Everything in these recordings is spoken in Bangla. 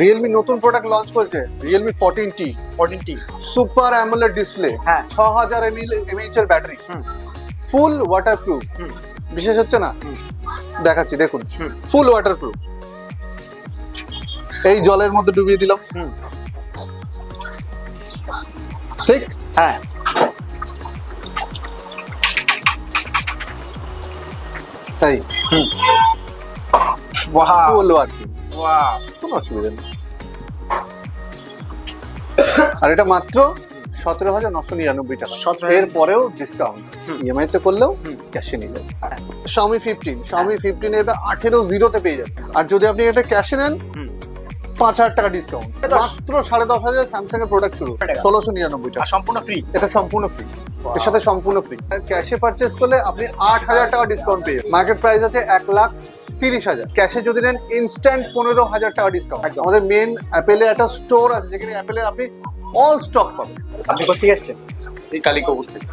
রিয়েলমি নতুন প্রোডাক্ট লঞ্চ করেছে, Realme 14T 14T super AMOLED display, হ্যাঁ 6000 mAh এর ব্যাটারি, ফুল ওয়াটারপ্রুফ। বিশেষ হচ্ছে না, দেখাচ্ছি দেখুন, ফুল ওয়াটারপ্রুফ। এই জলের মধ্যে ডুবিয়ে দিলাম, ঠিক, হ্যাঁ তাই ওয়াও ফুল ওয়াটারপ্রুফ, ওয়াও কোনো অসুবিধা নেই। আর এটা মাত্র 17,999 টাকা। 17,000 এর পরেও ডিসকাউন্ট, ইএমআই তে করলেও ক্যাশে নিলে। Xiaomi 15 এটা 18,000 তে পেয়ে যাবেন। আর যদি আপনি এটা ক্যাশে নেন 5,000 টাকা ডিসকাউন্ট, মাত্র 10,500 স্যামসাং এর প্রোডাক্ট শুরু, 1699 টাকা। আর সম্পূর্ণ ফ্রি। এটা সম্পূর্ণ ফ্রি, এর সাথে সম্পূর্ণ ফ্রি। ক্যাশে পারচেজ করলে আপনি 8,000 টাকা ডিসকাউন্ট পেয়ে যাবেন। মার্কেট প্রাইস আছে 1,30,000। ক্যাশে যদি নেন ইনস্ট্যান্ট 15,000 টাকা ডিসকাউন্ট। আমাদের মেন অ্যাপেলে একটা স্টোর আছে যেখানে অ্যাপেলের আপনি অল স্টক পাবেন। আপনি কোথেকে এসেছেন? এই কালিকপুর থেকে।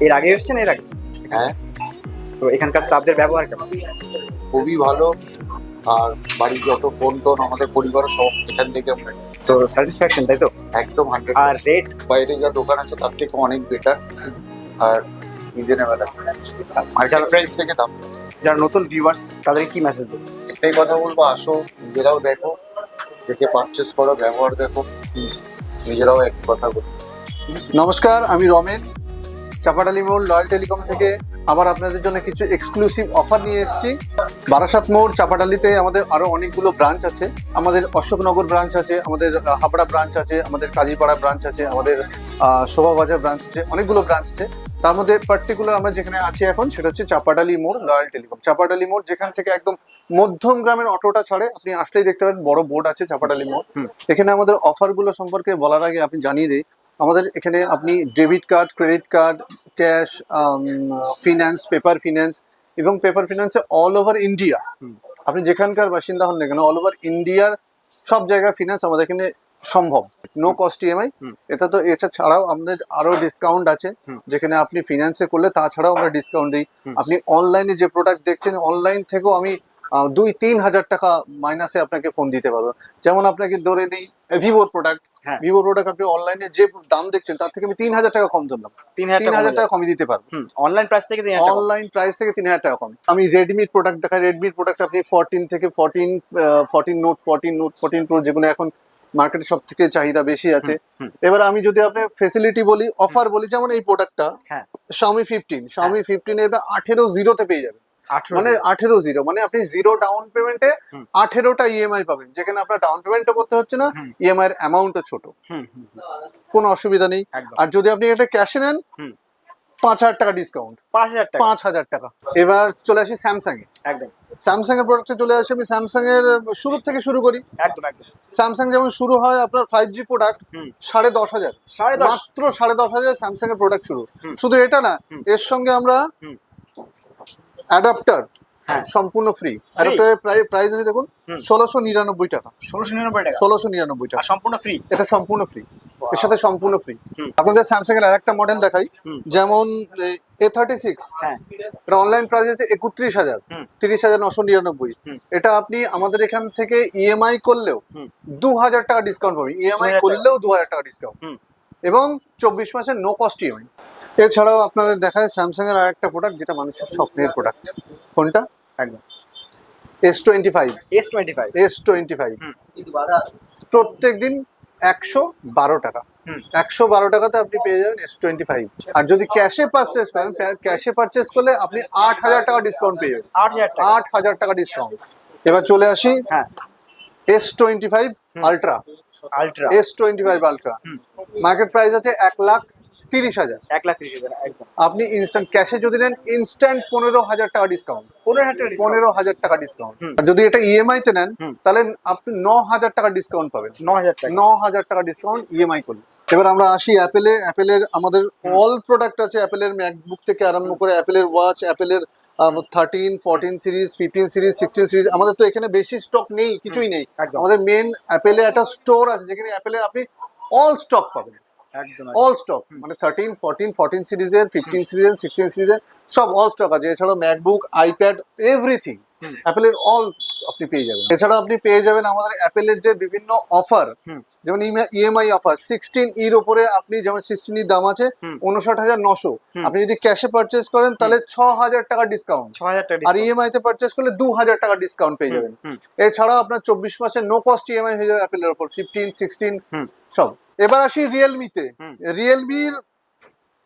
এর আগে এসেছেন? এর আগে? হ্যাঁ, তো এখানকার স্টাফদের ব্যবহার কেমন? খুবই ভালো। আর বাড়ির যত ফোন টোন আমাদের পরিবারের সব এখান থেকে আমরা নিই। তো স্যাটিসফ্যাকশন, তাই তো? একদম 100। আর রেট? বাইরে যা দোকান আছে তার থেকে অনেক বেটার আর রিজনেবল আছে। আর যারা প্রাইস থেকে দাম। যারা নতুন ভিউয়ার্স তাদেরকে কি মেসেজ দেবেন? একটাই কথা বলবো, আসো নিজেরাও দেখো, দেখে পারচেস করো, ব্যবহার দেখো, নিজেরাও এক কথা বলো। নমস্কার, আমি রমেন, চাপাডালি মোড় লয়াল টেলিকম থেকে আবার আপনাদের জন্য কিছু এক্সক্লুসিভ অফার নিয়ে এসেছি। বারাসাত মোড় চাপাডালিতে আমাদের আরো অনেকগুলো ব্রাঞ্চ আছে। আমাদের অশোকনগর ব্রাঞ্চ আছে, আমাদের হাবড়া ব্রাঞ্চ আছে, আমাদের কাজীপাড়া ব্রাঞ্চ আছে, আমাদের শোভাবাজার ব্রাঞ্চ আছে, অনেকগুলো ব্রাঞ্চ আছে। তার মধ্যে পার্টিকুলার আমরা যেখানে আছি এখন সেটা হচ্ছে চাপাডালি মোড় লয়াল টেলিকম। চাপাডালি মোড় যেখান থেকে একদম মধ্যম গ্রামের অটোটা ছাড়ে, আপনি আসলেই দেখতে পাবেন বড় বোর্ড আছে চাপাডালি মোড়। এখানে আমাদের অফারগুলো সম্পর্কে বলার আগে আপনি জানিয়ে দিই, আমাদের এখানে আপনি debit card, credit card, cash, finance, paper finance এবং পেপার ফিন্যান্সে অল ওভার ইন্ডিয়া, আপনি যেখানকার বাসিন্দা হন না কেন, অল ওভার ইন্ডিয়ার সব জায়গায় ফিন্যান্স আমাদের এখানে সম্ভব, নো কস্ট ইএমআই। এটা তো এছাড়াও আমাদের আরো ডিসকাউন্ট আছে, যেখানে আপনি ফিন্যান্সে করলে তাছাড়াও আমরা ডিসকাউন্ট দিই। আপনি অনলাইনে যে প্রোডাক্ট দেখছেন, অনলাইন থেকেও আমি 2-3 হাজার টাকা মাইনাসে আপনাকে ফোন দিতে পারবো। যেমন আপনাকে ধরে নিই ভিভোর প্রোডাক্ট, হ্যাঁ। ভিভো প্রোডাক্ট আপনি অনলাইনে যে দাম দেখছেন তার থেকে আমি 3,000 টাকা কম ধরলাম, 3,000 টাকা কমই দিতে পারবো। অনলাইন প্রাইস থেকে অনলাইন প্রাইস থেকে 3,000 টাকা কম। আমি রেডমির প্রোডাক্ট দেখাই, রেডমির প্রোডাক্ট আপনি 14 থেকে 14 নোট, 14 প্রো, যেগুলো এখন মার্কেটে সব থেকে চাহিদা বেশি আছে। এবার আমি যদি আপনার ফেসিলিটি বলি, অফার বলি, যেমন এই প্রোডাক্টটা হ্যাঁ Xiaomi 15 এটা 18,000 তে পেয়ে যাবেন। মানে 18,000 মানে আপনি 0 ডাউন পেমেন্টে 18টা ইএমআই পাবেন, যেখানে আপনার ডাউন পেমেন্টও করতে হচ্ছে না, ইএমআই এর অ্যামাউন্টও ছোট, কোনো অসুবিধা নেই। একদম। আর যদি আপনি এটা ক্যাশে নেন 5,000 টাকা ডিসকাউন্ট, 5,000 টাকা 5,000 টাকা। এবার চলে আসি স্যামসাং এ। একদম স্যামসাং এর প্রোডাক্টে চলে আসি, আমি স্যামসাং এর শুরু থেকে শুরু করি। একদম একদম স্যামসাং যেমন শুরু হয় আপনার 5G প্রোডাক্ট 10,500, 10,500 মাত্র 10,500 স্যামসাং এর প্রোডাক্ট শুরু। শুধু এটা না, এর সঙ্গে আমরা অ্যাডাপ্টার হ্যাঁ। সম্পূর্ণ ফ্রি। অ্যাডাপ্টারের প্রাইস আছে দেখুন 1,699 টাকা, 1699 টাকা 1,699 টাকা। আর সম্পূর্ণ ফ্রি। এটা সম্পূর্ণ ফ্রি, এর সাথে সম্পূর্ণ ফ্রি। আপনাদের স্যামসাং এর আরেকটা মডেল দেখাই, যেমন A36, হ্যাঁ এটা অনলাইন প্রাইস আছে 31,000, 30,999। এটা আপনি আমাদের এখান থেকে ইএমআই করলেও 2,000 টাকা ডিসকাউন্ট পাবেন, ইএমআই 2,000 করলেও 2,000 টাকা ডিসকাউন্ট, এবং 24 মাসের নো কস্ট ইএমআই। এছাড়াও আপনাদের দেখায় স্যামসাং এর আরেকটা প্রোডাক্ট যেটা মানুষের স্বপ্নের প্রোডাক্ট, কোনটা? একদম S25, S25 প্রত্যেকদিন 112 টাকা, 112 টাকাতে আপনি পেয়ে যাবেন S25। আর যদি ক্যাশে পারচেস করেন, ক্যাশে পারচেস করলে আপনি 8,000 টাকা ডিসকাউন্ট পেয়ে যাবেন, 8,000 টাকা 8,000 টাকা ডিসকাউন্ট। এবার চলে আসি হ্যাঁ S25 ultra, ultra S25 ultra market price আছে 1,30,000। 1,30,000 একদম। আপনি ইনস্ট্যান্ট ক্যাশে যদি নেন ইনস্ট্যান্ট 15,000 টাকা ডিসকাউন্ট, 15,000 টাকা ডিসকাউন্ট। 15,000 টাকা ডিসকাউন্ট। আর যদি এটা ইএমআই তে নেন তাহলে আপনি 9,000 টাকা ডিসকাউন্ট পাবেন, 9,000 টাকা 9,000 টাকা ডিসকাউন্ট ইএমআই করলে। এবার আমরা আসি অ্যাপেলে। অ্যাপেলের আমাদের অল প্রোডাক্ট আছে, অ্যাপেলের ম্যাকবুক থেকে আরম্ভ করে অ্যাপেলের ওয়াচ, অ্যাপেলের 13, 14 সিরিজ, 15 সিরিজ, 16 সিরিজ। আমাদের তো এখানে বেশি স্টক নেই, কিছুই নেই। একদম। আমাদের মেন অ্যাপেলে একটা স্টোর আছে যেখানে অ্যাপেলের আপনি অল স্টক পাবেন, একদম অল স্টক, মানে 13, 14 সিরিজের, 15 সিরিজের, 16 সিরিজের সব অল স্টক আছে। এছাড়াও ম্যাকবুক, আইপ্যাড, এভরিথিং অ্যাপেলের অল আপনি পেয়ে যাবেন। এছাড়া আপনি পেয়ে যাবেন আমাদের অ্যাপেলের যে বিভিন্ন অফার, যেমন ইএমআই অফার 16 ওপরে আপনি যেমন 16 দাম আছে 59,900, আপনি যদি ক্যাশে পারচেস করেন তাহলে 6,000 টাকা ডিসকাউন্ট, 6,000 টাকা আর discount। ইএমআই তে পারচেস করলে 2,000 টাকা ডিসকাউন্ট পেয়ে যাবেন। এছাড়াও আপনার 24 মাসের নো কস্ট ইএমআই হয়ে যাবে অ্যাপেলের উপর 15, 16 সব। এবার আসি রিয়েলমিতে। রিয়েলমির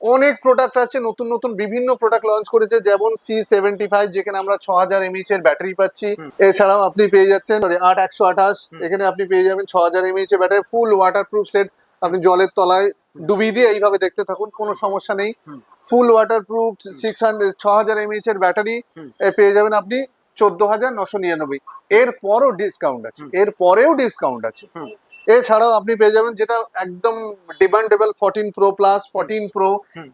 অনেক প্রোডাক্ট আছে, নতুন নতুন বিভিন্ন প্রোডাক্ট লঞ্চ করেছে, যেমন C75 যেখানে আমরা 6000 mAh এর ব্যাটারি পাচ্ছি। এছাড়াও আপনি পেয়ে যাচ্ছেন 8128, এখানে আপনি পেয়ে যাবেন 6000 mAh এর ব্যাটারি, ফুল ওয়াটারপ্রুফ সেট। আপনি জলের তলায় ডুবিয়ে দিয়ে এইভাবে দেখতে থাকুন, কোনো সমস্যা নেই। ফুল ওয়াটারপ্রুফ 6000 mAh এর ব্যাটারি পেয়ে যাবেন আপনি 14,999। এরপরও ডিসকাউন্ট আছে, এরপরেও ডিসকাউন্ট আছে। এছাড়াও আপনি পেয়ে যাবেন যেটা একদম ডিমান্ডেবল 14 প্রো প্লাস, 14 প্রো,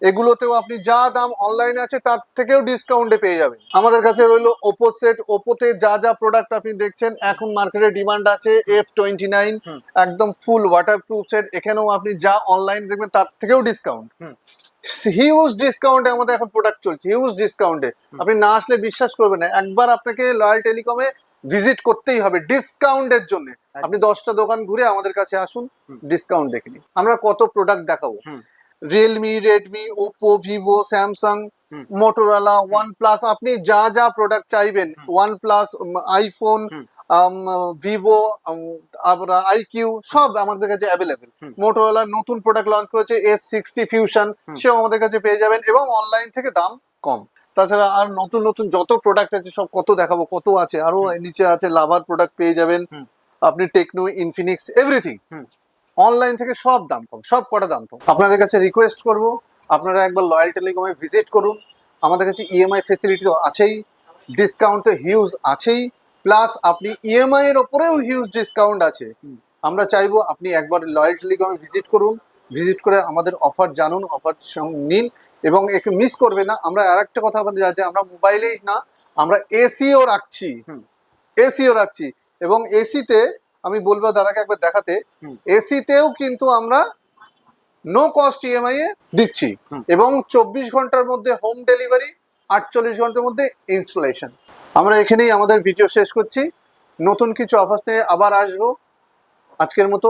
এগুলোতেও আপনি যা দাম অনলাইনে আছে তার থেকেও ডিসকাউন্টে পেয়ে যাবেন। আমাদের কাছে রইলো ওপো সেট। ওপোতে যা যা প্রোডাক্ট আপনি দেখছেন এখন মার্কেটে ডিমান্ড আছে, F29 একদম ফুল ওয়াটারপ্রুফ সেট, এখানেও আপনি যা অনলাইন দেখবেন তার থেকেও ডিসকাউন্ট, হিউজ ডিসকাউন্টে আমাদের এখন প্রোডাক্ট চলছে, হিউজ ডিসকাউন্টে। আপনি না আসলে বিশ্বাস করবেন না, একবার আপনাকে লয়াল টেলিকমে ভিজিট করতেই হবে ডিসকাউন্টের জন্য। আপনি 10টা দোকান ঘুরে আমাদের কাছে আসুন, ডিসকাউন্ট দেখে নিন। আমরা কত প্রোডাক্ট দেখাবো, Realme, Redmi, Oppo, Vivo, Samsung, Motorola, OnePlus, আপনি যা যা প্রোডাক্ট চাইবেন, ওয়ানপ্লাস, আইফোন, ভিভো, আমরা আইকিউ, সব আমাদের কাছে অ্যাভেলেবেল। মোটোরোলা নতুন প্রোডাক্ট লঞ্চ করেছে S60 ফিউশন, সেও আমাদের কাছে পেয়ে যাবেন, এবং অনলাইন থেকে দাম কম। তাছাড়া আর নতুন নতুন যত প্রোডাক্ট আছে সব কত দেখাবো, কত আছে, আরো নিচে আছে লাভার প্রোডাক্ট পেয়ে যাবেন আপনি, টেকনো, ইনফিনিক্স, এভরিথিং অনলাইন থেকে সব দাম কম, সব কটা দাম কম। আপনাদের কাছে রিকোয়েস্ট করব, আপনারা একবার লয়াল টেলিকমে ভিজিট করুন। আমাদের কাছে ইএমআই ফেসিলিটি তো আছেই, ডিসকাউন্ট তো হিউজ আছেই, প্লাস আপনি ইএমআই এর ওপরেও হিউজ ডিসকাউন্ট আছে। আমরা চাইবো আপনি একবার লয়াল টেলিকমে ভিজিট করুন, ভিজিট করে আমাদের অফার জানুন, অফার নিন, এবং একে মিস করবে না। আমরা আরেকটা কথা বলতে চাই যে আমরা মোবাইলেই না, আমরা এসিও রাখছি, এসিও রাখছি, এবং এসিতে আমি বলবো দাদাকে একবার দেখাতে, এসিতেও কিন্তু আমরা নো কস্ট ইএমআই এ দিচ্ছি, এবং 24 ঘন্টার মধ্যে হোম ডেলিভারি, 48 ঘন্টার মধ্যে ইনস্টলেশন। আমরা এখানেই আমাদের ভিডিও শেষ করছি, নতুন কিছু অফার নিয়ে আবার আসবো। আজকের মতো